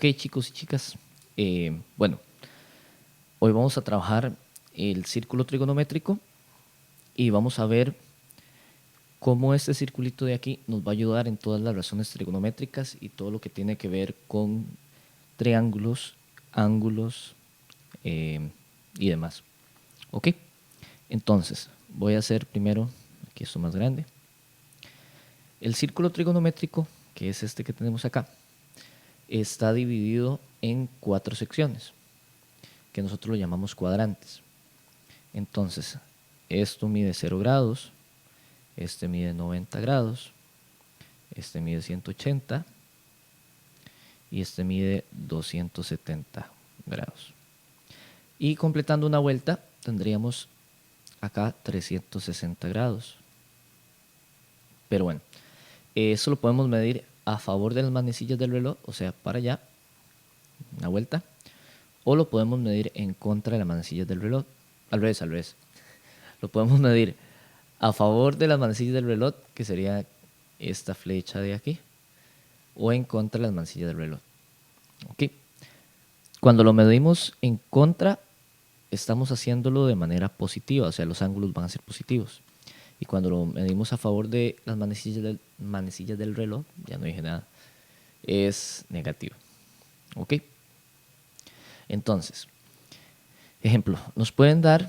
Ok, chicos y chicas, bueno, hoy vamos a trabajar el círculo trigonométrico y vamos a ver cómo este circulito de aquí nos va a ayudar en todas las razones trigonométricas y todo lo que tiene que ver con triángulos, ángulos y demás. Ok, entonces voy a hacer primero, aquí esto más grande, el círculo trigonométrico, que es este que tenemos acá, está dividido en 4 secciones, que nosotros lo llamamos cuadrantes. Entonces, esto mide 0 grados, este mide 90 grados, este mide 180 y este mide 270 grados. Y completando una vuelta, tendríamos acá 360 grados. Pero bueno, eso lo podemos medir a favor de las manecillas del reloj, o sea, para allá, una vuelta, o lo podemos medir en contra de las manecillas del reloj, al revés. Lo podemos medir a favor de las manecillas del reloj, que sería esta flecha de aquí, o en contra de las manecillas del reloj. ¿Ok? Cuando lo medimos en contra, estamos haciéndolo de manera positiva, o sea, los ángulos van a ser positivos. Y cuando lo medimos a favor de las manecillas del reloj, ya no dije nada, es negativo. ¿Ok? Entonces, ejemplo, nos pueden dar,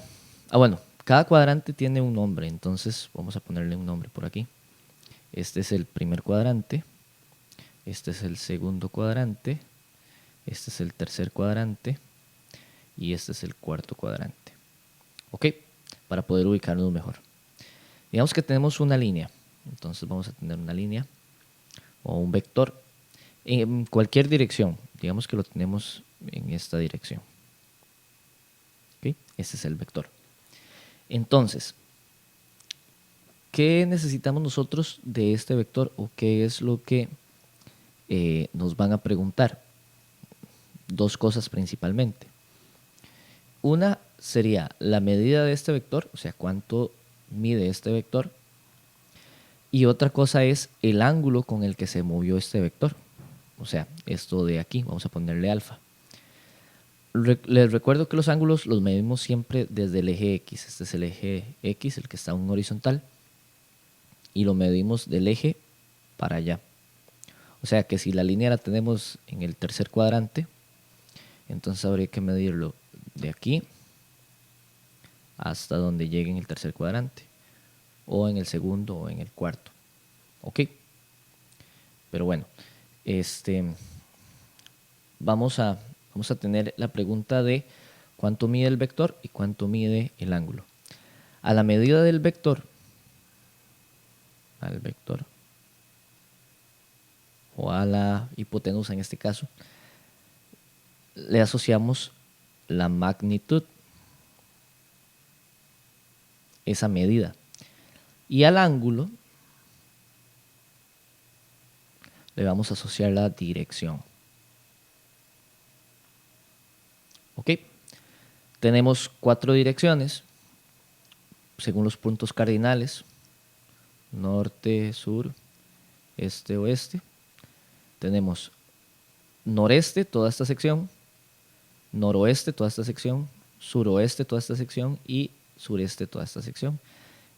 bueno, cada cuadrante tiene un nombre, entonces vamos a ponerle un nombre por aquí. Este es el primer cuadrante, este es el segundo cuadrante, este es el tercer cuadrante y este es el cuarto cuadrante. ¿Ok? Para poder ubicarnos mejor. Digamos que tenemos una línea, entonces vamos a tener una línea o un vector en cualquier dirección. Digamos que lo tenemos en esta dirección. ¿Ok? Este es el vector. Entonces, ¿qué necesitamos nosotros de este vector o qué es lo que nos van a preguntar? Dos cosas principalmente. Una sería la medida de este vector, o sea, cuánto mide este vector. Y otra cosa es el ángulo con el que se movió este vector. O sea, esto de aquí, vamos a ponerle alfa. Les recuerdo que los ángulos los medimos siempre desde el eje X. Este es el eje X, el que está en horizontal. Y lo medimos del eje para allá. O sea que si la línea la tenemos en el tercer cuadrante, entonces habría que medirlo de aquí hasta donde llegue en el tercer cuadrante, o en el segundo o en el cuarto. ¿Ok? Pero bueno, vamos a tener la pregunta de cuánto mide el vector y cuánto mide el ángulo. A la medida del vector, al vector, o a la hipotenusa en este caso, le asociamos la magnitud, esa medida. Y al ángulo le vamos a asociar la dirección. ¿Ok? Tenemos 4 direcciones según los puntos cardinales: norte, sur, este, oeste. Tenemos noreste, toda esta sección, noroeste, toda esta sección, suroeste, toda esta sección y sureste, toda esta sección.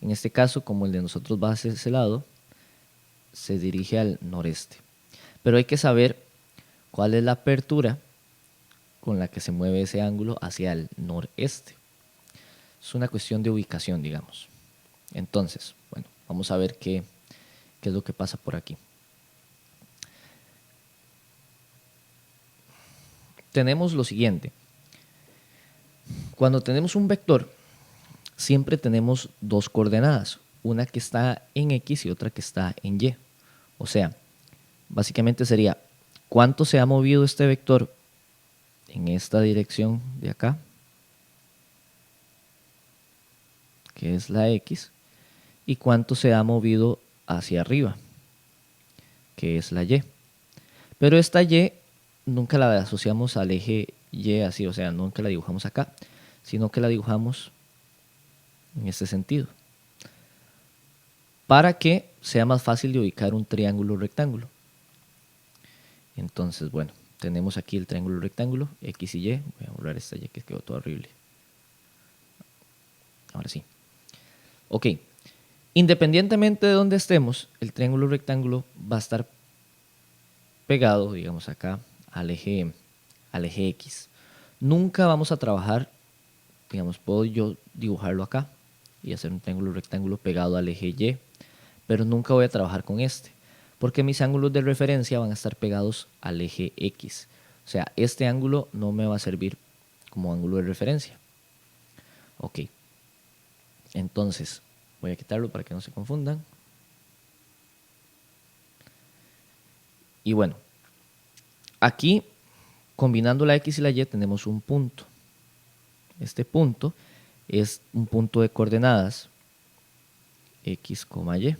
En este caso, como el de nosotros va hacia ese lado, se dirige al noreste. Pero hay que saber cuál es la apertura con la que se mueve ese ángulo hacia el noreste. Es una cuestión de ubicación, digamos. Entonces, bueno, vamos a ver qué es lo que pasa por aquí. Tenemos lo siguiente. Cuando tenemos un vector, siempre tenemos dos coordenadas, una que está en X y otra que está en Y. O sea, básicamente sería cuánto se ha movido este vector en esta dirección de acá, que es la X, y cuánto se ha movido hacia arriba, que es la Y. Pero esta Y nunca la asociamos al eje Y así, o sea, nunca la dibujamos acá, sino que la dibujamos en este sentido, para que sea más fácil de ubicar un triángulo rectángulo. Entonces, bueno, tenemos aquí el triángulo rectángulo, X y Y. Voy a borrar esta Y que quedó todo horrible. Ahora sí. Ok. Independientemente de donde estemos, el triángulo rectángulo va a estar pegado, digamos acá, al eje X. Nunca vamos a trabajar, digamos, puedo yo dibujarlo acá y hacer un triángulo rectángulo pegado al eje Y, pero nunca voy a trabajar con este, porque mis ángulos de referencia van a estar pegados al eje X. O sea, este ángulo no me va a servir como ángulo de referencia. Ok. Entonces, voy a quitarlo para que no se confundan. Y bueno, aquí, combinando la X y la Y, tenemos un punto. Este punto es un punto de coordenadas X, Y,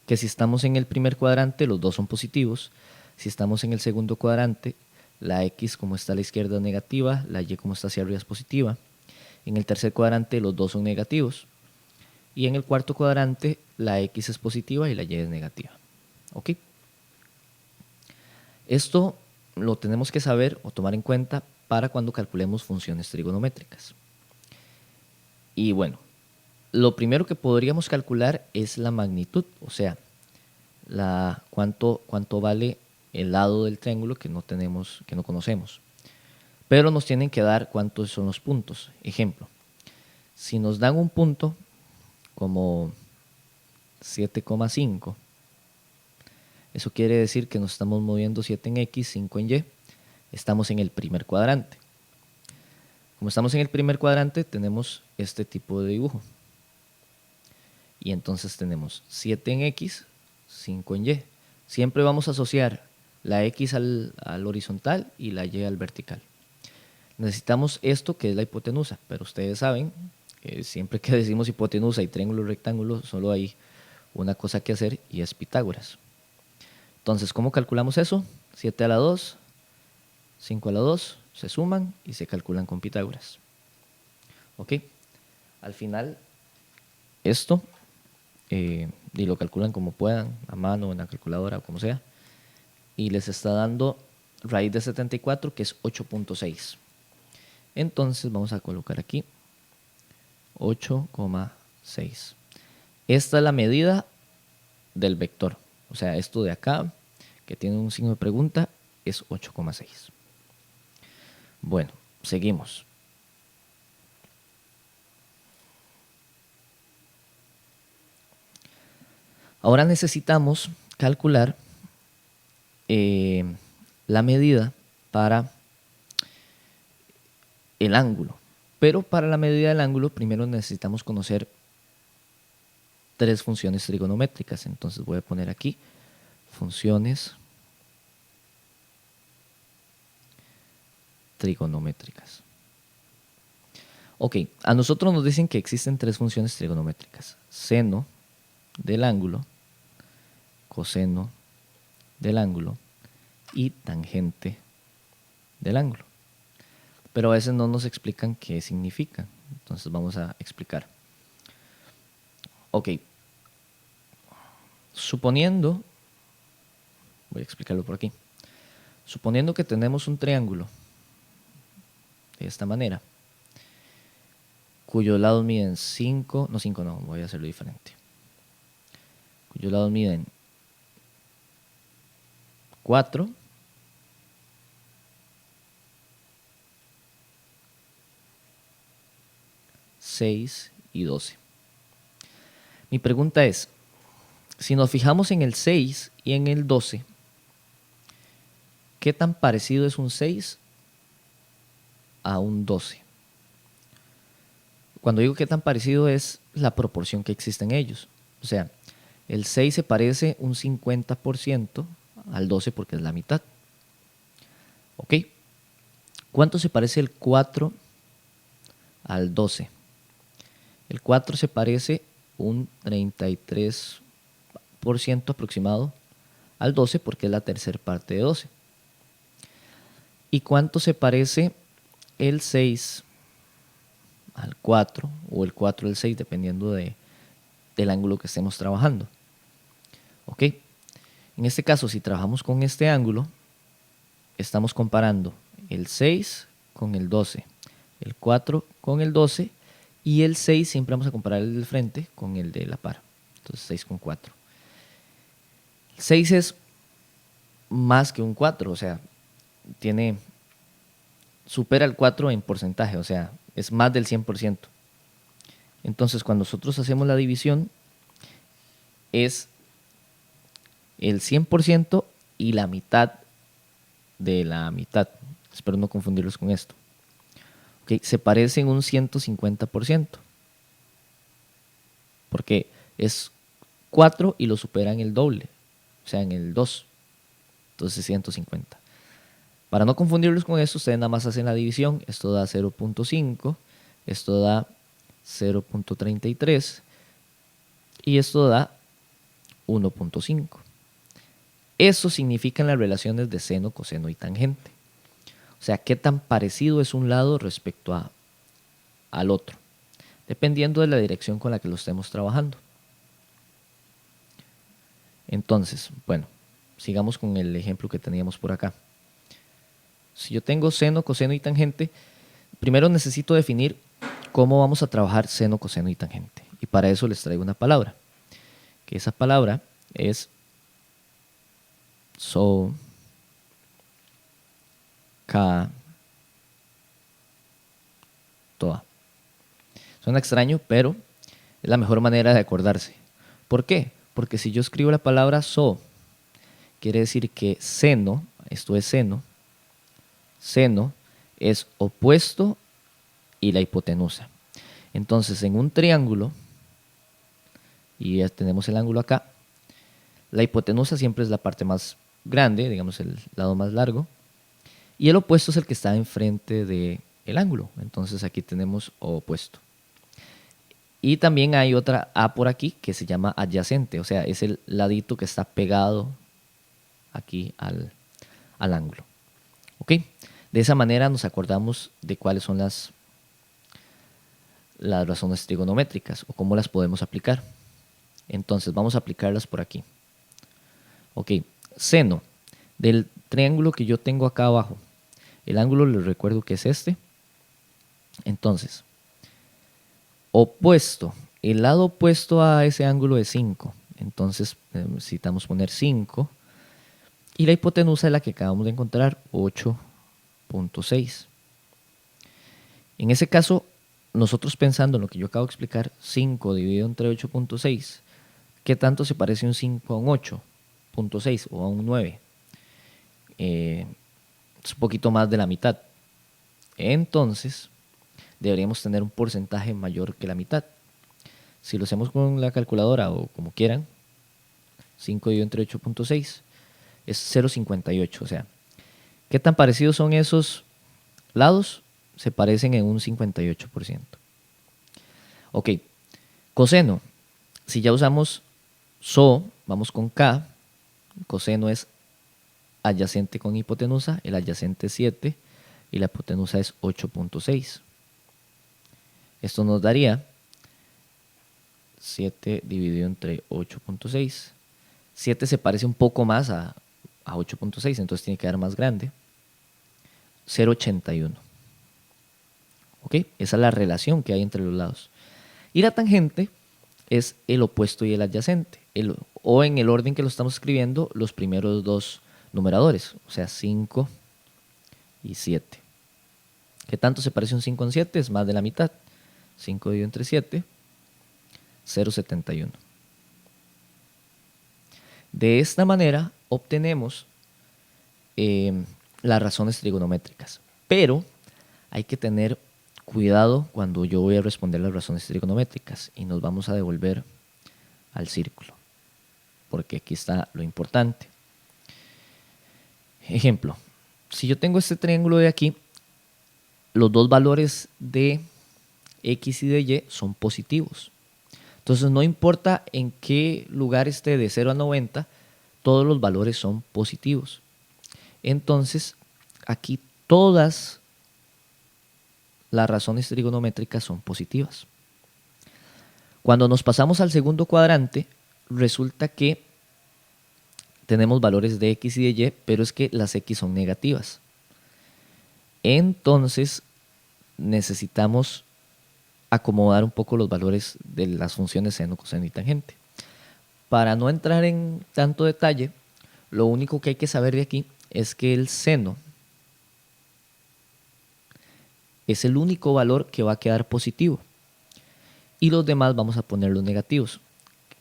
que si estamos en el primer cuadrante, los dos son positivos. Si estamos en el segundo cuadrante, la X como está a la izquierda es negativa, la Y como está hacia arriba es positiva. En el tercer cuadrante, los dos son negativos. Y en el cuarto cuadrante, la X es positiva y la Y es negativa. ¿Ok? Esto lo tenemos que saber o tomar en cuenta para cuando calculemos funciones trigonométricas. Y bueno, lo primero que podríamos calcular es la magnitud, o sea, cuánto vale el lado del triángulo que no tenemos, que no conocemos. Pero nos tienen que dar cuántos son los puntos. Ejemplo, si nos dan un punto como 7,5, eso quiere decir que nos estamos moviendo 7 en X, 5 en Y. Estamos en el primer cuadrante. Como estamos en el primer cuadrante, tenemos este tipo de dibujo. Y entonces tenemos 7 en X, 5 en Y. Siempre vamos a asociar la X al horizontal y la Y al vertical. Necesitamos esto que es la hipotenusa, pero ustedes saben que siempre que decimos hipotenusa y triángulo rectángulo, solo hay una cosa que hacer y es Pitágoras. Entonces, ¿cómo calculamos eso? 7 a la 2, 5 a la 2, se suman y se calculan con Pitágoras. ¿Ok? Al final, esto, y lo calculan como puedan, a mano, en la calculadora o como sea, y les está dando raíz de 74, que es 8.6. Entonces, vamos a colocar aquí 8,6. Esta es la medida del vector. O sea, esto de acá, que tiene un signo de pregunta, es 8,6. Bueno, seguimos. Ahora necesitamos calcular la medida para el ángulo. Pero para la medida del ángulo, primero necesitamos conocer tres funciones trigonométricas. Entonces voy a poner aquí funciones trigonométricas. Ok, a nosotros nos dicen que existen tres funciones trigonométricas: seno del ángulo, coseno del ángulo y tangente del ángulo. Pero a veces no nos explican qué significan. Entonces vamos a explicar. Ok, suponiendo, voy a explicarlo por aquí. Suponiendo que tenemos un triángulo de esta manera, cuyos lados miden 5, no 5 no, voy a hacerlo diferente. Cuyos lados miden 4, 6 y 12. Mi pregunta es, si nos fijamos en el 6 y en el 12, ¿qué tan parecido es un 6 a un 12? Cuando digo qué tan parecido es la proporción que existe en ellos. O sea, el 6 se parece un 50% al 12 porque es la mitad. ¿Ok? ¿Cuánto se parece el 4 al 12? El 4 se parece un 33% aproximado al 12 porque es la tercera parte de 12. ¿Y cuánto se parece el 6 al 4 o el 4 al 6 dependiendo del ángulo que estemos trabajando? ¿Ok? En este caso, si trabajamos con este ángulo, estamos comparando el 6 con el 12, el 4 con el 12 y el 6 siempre vamos a comparar el del frente con el de la par. Entonces 6 con 4. 6 es más que un 4, o sea, supera el 4 en porcentaje, o sea, es más del 100%. Entonces, cuando nosotros hacemos la división, es el 100% y la mitad de la mitad. Espero no confundirlos con esto. ¿Okay? Se parecen un 150%, porque es 4 y lo superan el doble, o sea, en el 2. Entonces 150. Para no confundirlos con esto, ustedes nada más hacen la división. Esto da 0.5, esto da 0.33 y esto da 1.5. Eso significan las relaciones de seno, coseno y tangente. O sea, qué tan parecido es un lado respecto al otro, dependiendo de la dirección con la que lo estemos trabajando. Entonces, bueno, sigamos con el ejemplo que teníamos por acá. Si yo tengo seno, coseno y tangente, primero necesito definir cómo vamos a trabajar seno, coseno y tangente. Y para eso les traigo una palabra, que esa palabra es so, ka, toa. Suena extraño, pero es la mejor manera de acordarse. ¿Por qué? Porque si yo escribo la palabra so, quiere decir que seno, esto es seno es opuesto y la hipotenusa. Entonces, en un triángulo, y ya tenemos el ángulo acá, la hipotenusa siempre es la parte más grande, digamos el lado más largo, y el opuesto es el que está enfrente del ángulo. Entonces aquí tenemos opuesto. Y también hay otra A por aquí que se llama adyacente, o sea, es el ladito que está pegado aquí al ángulo. ¿Ok? De esa manera nos acordamos de cuáles son las razones trigonométricas o cómo las podemos aplicar. Entonces vamos a aplicarlas por aquí. Ok, seno del triángulo que yo tengo acá abajo. El ángulo les recuerdo que es este. Entonces, opuesto. El lado opuesto a ese ángulo es 5. Entonces necesitamos poner 5. Y la hipotenusa es la que acabamos de encontrar, 8.6. En ese caso, nosotros pensando en lo que yo acabo de explicar, 5 dividido entre 8.6, ¿qué tanto se parece un 5 a un 8.6 o a un 9? Es un poquito más de la mitad. Entonces, deberíamos tener un porcentaje mayor que la mitad. Si lo hacemos con la calculadora o como quieran, 5 dividido entre 8.6 es 0.58. O sea, ¿qué tan parecidos son esos lados? Se parecen en un 58%. Ok, coseno. Si ya usamos so, vamos con K. Coseno es adyacente con hipotenusa. El adyacente es 7 y la hipotenusa es 8.6. Esto nos daría 7 dividido entre 8.6. 7 se parece un poco más a 8.6, entonces tiene que dar más grande. 0.81. ¿Ok? Esa es la relación que hay entre los lados. Y la tangente es el opuesto y el adyacente. O en el orden que lo estamos escribiendo, los primeros dos numeradores. O sea, 5 y 7. ¿Qué tanto se parece un 5 con 7? Es más de la mitad. 5 dividido entre 7, 0.71. De esta manera obtenemos las razones trigonométricas. Pero hay que tener cuidado cuando yo voy a responder las razones trigonométricas y nos vamos a devolver al círculo, porque aquí está lo importante. Ejemplo, si yo tengo este triángulo de aquí, los dos valores de X y de Y son positivos. Entonces no importa en qué lugar esté de 0 a 90, todos los valores son positivos. Entonces aquí todas las razones trigonométricas son positivas. Cuando nos pasamos al segundo cuadrante, resulta que tenemos valores de x y de y, pero es que las x son negativas. Entonces necesitamos acomodar un poco los valores de las funciones seno, coseno y tangente. Para no entrar en tanto detalle, lo único que hay que saber de aquí es que el seno es el único valor que va a quedar positivo y los demás vamos a ponerlos negativos.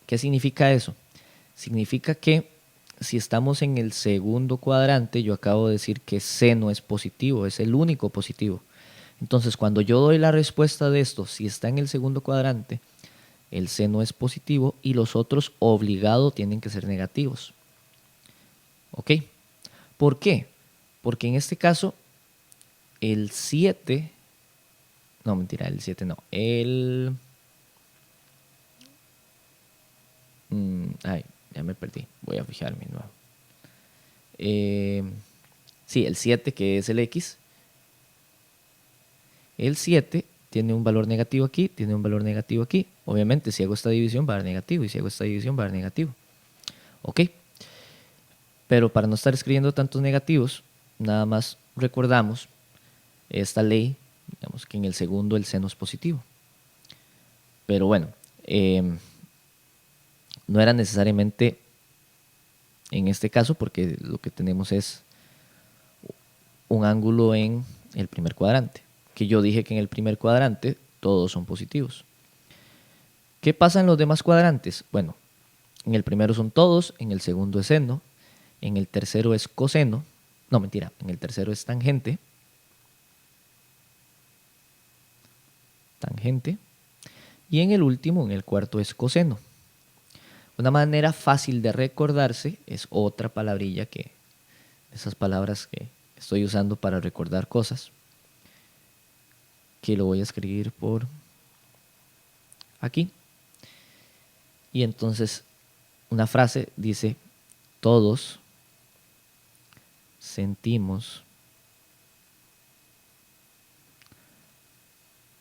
¿Qué significa eso? Significa que si estamos en el segundo cuadrante, yo acabo de decir que seno es positivo, es el único positivo. Entonces, cuando yo doy la respuesta de esto, si está en el segundo cuadrante, el seno es positivo y los otros obligado tienen que ser negativos. ¿Ok? ¿Por qué? Porque en este caso, el 7, no, mentira, el 7 no, ay, ya me perdí, voy a fijarme de nuevo. Sí, el 7 que es el x, el 7 tiene un valor negativo aquí, tiene un valor negativo aquí. Obviamente, si hago esta división va a dar negativo y si hago esta división va a dar negativo. ¿Ok? Pero para no estar escribiendo tantos negativos, nada más recordamos esta ley, digamos que en el segundo el seno es positivo. Pero bueno, no era necesariamente en este caso porque lo que tenemos es un ángulo en el primer cuadrante, que yo dije que en el primer cuadrante todos son positivos. ¿Qué pasa en los demás cuadrantes? Bueno, en el primero son todos, en el segundo es seno, en el tercero es coseno, no mentira, en el tercero es tangente, y en el último, en el cuarto es coseno. Una manera fácil de recordarse es otra palabrilla que, esas palabras que estoy usando para recordar cosas, que lo voy a escribir por aquí. Y entonces una frase dice, todos sentimos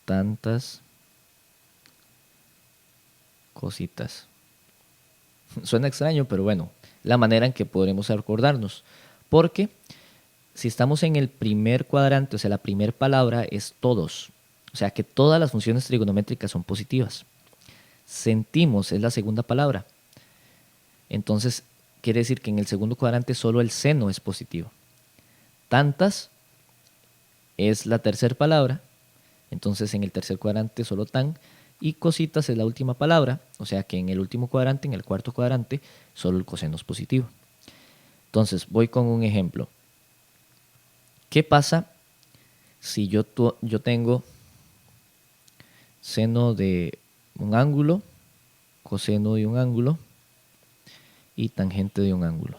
tantas cositas. Suena extraño, pero bueno, la manera en que podremos acordarnos. Porque si estamos en el primer cuadrante, o sea, la primera palabra es todos. O sea, que todas las funciones trigonométricas son positivas. Sentimos es la segunda palabra. Entonces, quiere decir que en el segundo cuadrante solo el seno es positivo. Tantas es la tercera palabra. Entonces, en el tercer cuadrante solo tan. Y cositas es la última palabra. O sea que en el último cuadrante, en el cuarto cuadrante, solo el coseno es positivo. Entonces, voy con un ejemplo. ¿Qué pasa si yo tengo seno de un ángulo, coseno de un ángulo y tangente de un ángulo?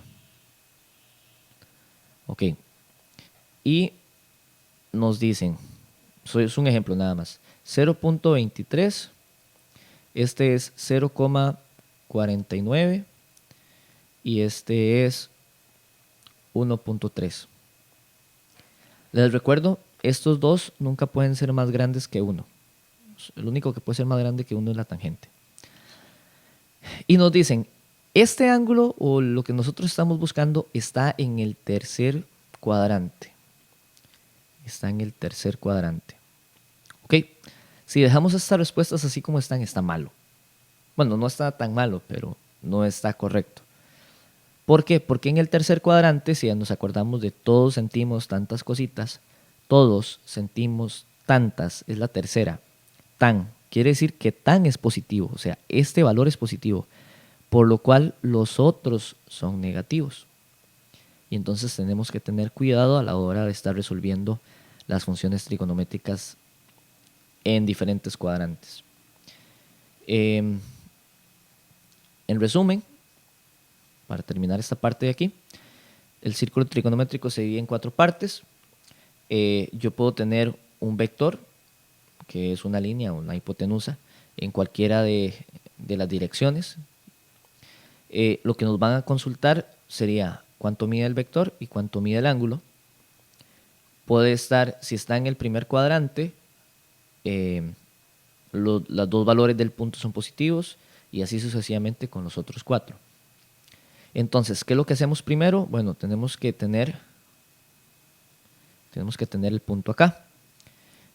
Ok. Y nos dicen, es un ejemplo nada más, 0.23, este es 0,49 y este es 1.3. Les recuerdo, estos dos nunca pueden ser más grandes que 1. El único que puede ser más grande que 1 es la tangente. Y nos dicen, este ángulo o lo que nosotros estamos buscando está en el tercer cuadrante. Está en el tercer cuadrante. ¿Ok? Si dejamos estas respuestas así como están, está malo. Bueno, no está tan malo, pero no está correcto. ¿Por qué? Porque en el tercer cuadrante, si ya nos acordamos de todos sentimos tantas cositas, todos sentimos tantas, es la tercera. Tan, quiere decir que tan es positivo, o sea, este valor es positivo, por lo cual los otros son negativos. Y entonces tenemos que tener cuidado a la hora de estar resolviendo las funciones trigonométricas en diferentes cuadrantes. En resumen, para terminar esta parte de aquí, el círculo trigonométrico se divide en 4 partes. Yo puedo tener un vector, que es una línea o una hipotenusa, en cualquiera de las direcciones. Lo que nos van a consultar sería cuánto mide el vector y cuánto mide el ángulo. Puede estar, si está en el primer cuadrante, los dos valores del punto son positivos y así sucesivamente con los otros 4. Entonces, ¿qué es lo que hacemos primero? Bueno, tenemos que tener el punto acá.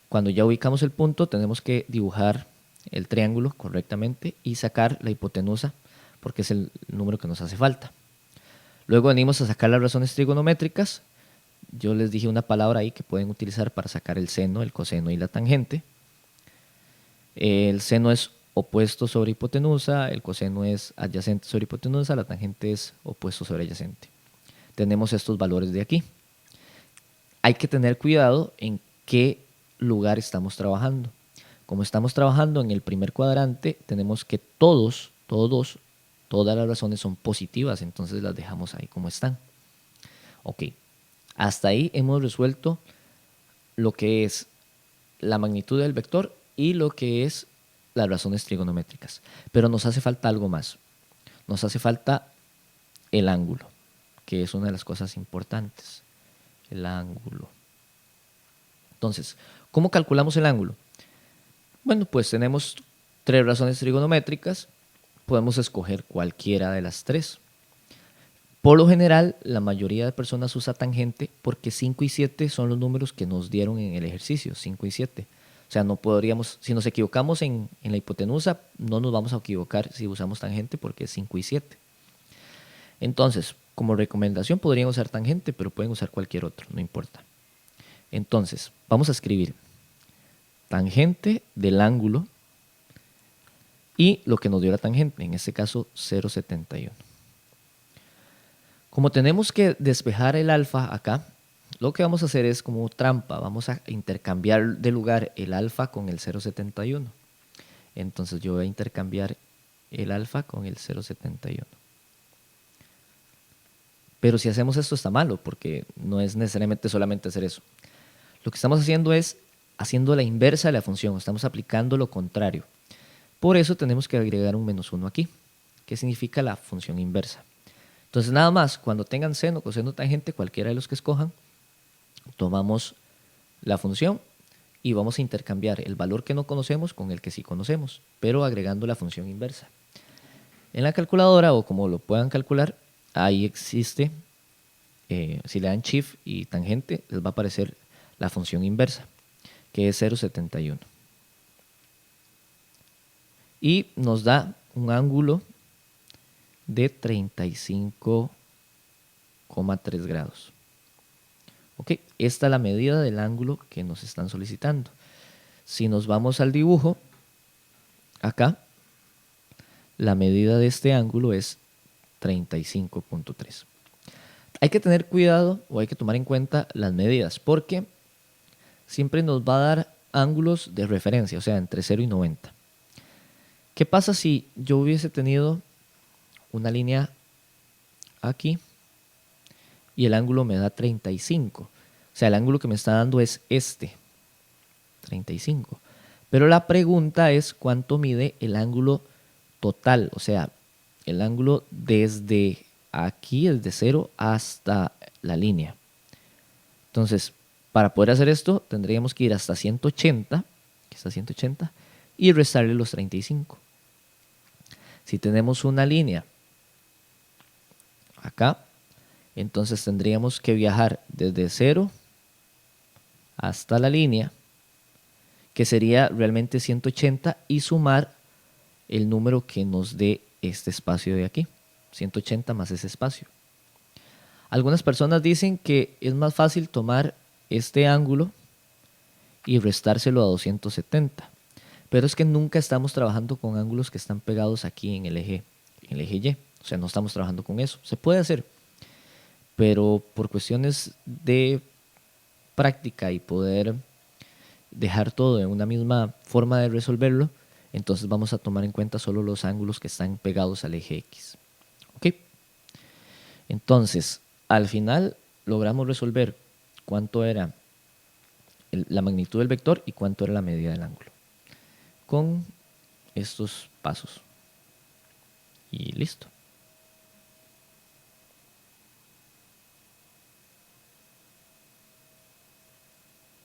Cuando ya ubicamos el punto, tenemos que dibujar el triángulo correctamente y sacar la hipotenusa, porque es el número que nos hace falta. Luego venimos a sacar las razones trigonométricas. Yo les dije una palabra ahí que pueden utilizar para sacar el seno, el coseno y la tangente. El seno es opuesto sobre hipotenusa, el coseno es adyacente sobre hipotenusa, la tangente es opuesto sobre adyacente. Tenemos estos valores de aquí. Hay que tener cuidado en qué lugar estamos trabajando. Como estamos trabajando en el primer cuadrante, tenemos que todas las razones son positivas, entonces las dejamos ahí como están. Ok, hasta ahí hemos resuelto lo que es la magnitud del vector y lo que es las razones trigonométricas. Pero nos hace falta algo más. Nos hace falta el ángulo, que es una de las cosas importantes. El ángulo. Entonces, ¿cómo calculamos el ángulo? Bueno, pues tenemos 3 razones trigonométricas. Podemos escoger cualquiera de las 3. Por lo general, la mayoría de personas usa tangente porque 5 y 7 son los números que nos dieron en el ejercicio, 5 y 7. O sea, no podríamos, si nos equivocamos en la hipotenusa, no nos vamos a equivocar si usamos tangente porque es 5 y 7. Entonces, como recomendación podrían usar tangente, pero pueden usar cualquier otro, no importa. Entonces, vamos a escribir tangente del ángulo y lo que nos dio la tangente, en este caso 0,71. Como tenemos que despejar el alfa acá, lo que vamos a hacer es como trampa, vamos a intercambiar de lugar el alfa con el 0,71. Entonces yo voy a intercambiar el alfa con el 0,71. Pero si hacemos esto está malo, porque no es necesariamente solamente hacer eso. Lo que estamos haciendo es haciendo la inversa de la función, estamos aplicando lo contrario. Por eso tenemos que agregar un -1 aquí, que significa la función inversa. Entonces nada más, cuando tengan seno, coseno, tangente, cualquiera de los que escojan, tomamos la función y vamos a intercambiar el valor que no conocemos con el que sí conocemos, pero agregando la función inversa. En la calculadora, o como lo puedan calcular, ahí existe, si le dan shift y tangente, les va a aparecer la función inversa, que es 0,71. Y nos da un ángulo de 35,3 grados. Ok, esta es la medida del ángulo que nos están solicitando. Si nos vamos al dibujo, acá, la medida de este ángulo es 35,3. Hay que tener cuidado o hay que tomar en cuenta las medidas porque siempre nos va a dar ángulos de referencia, o sea, entre 0 y 90. ¿Qué pasa si yo hubiese tenido una línea aquí y el ángulo me da 35? O sea, el ángulo que me está dando es este, 35. Pero la pregunta es cuánto mide el ángulo total, o sea, el ángulo desde aquí, desde 0 hasta la línea. Entonces, para poder hacer esto, tendríamos que ir hasta 180, que está 180, y restarle los 35. Si tenemos una línea acá, entonces tendríamos que viajar desde 0 hasta la línea, que sería realmente 180, y sumar el número que nos dé este espacio de aquí, 180 más ese espacio. Algunas personas dicen que es más fácil tomar este ángulo y restárselo a 270, pero es que nunca estamos trabajando con ángulos que están pegados aquí en el eje Y, o sea, no estamos trabajando con eso. Se puede hacer, pero por cuestiones de práctica y poder dejar todo en una misma forma de resolverlo, entonces vamos a tomar en cuenta solo los ángulos que están pegados al eje X. ¿Ok? Entonces, al final logramos resolver cuánto era la magnitud del vector y cuánto era la medida del ángulo con estos pasos. Y listo.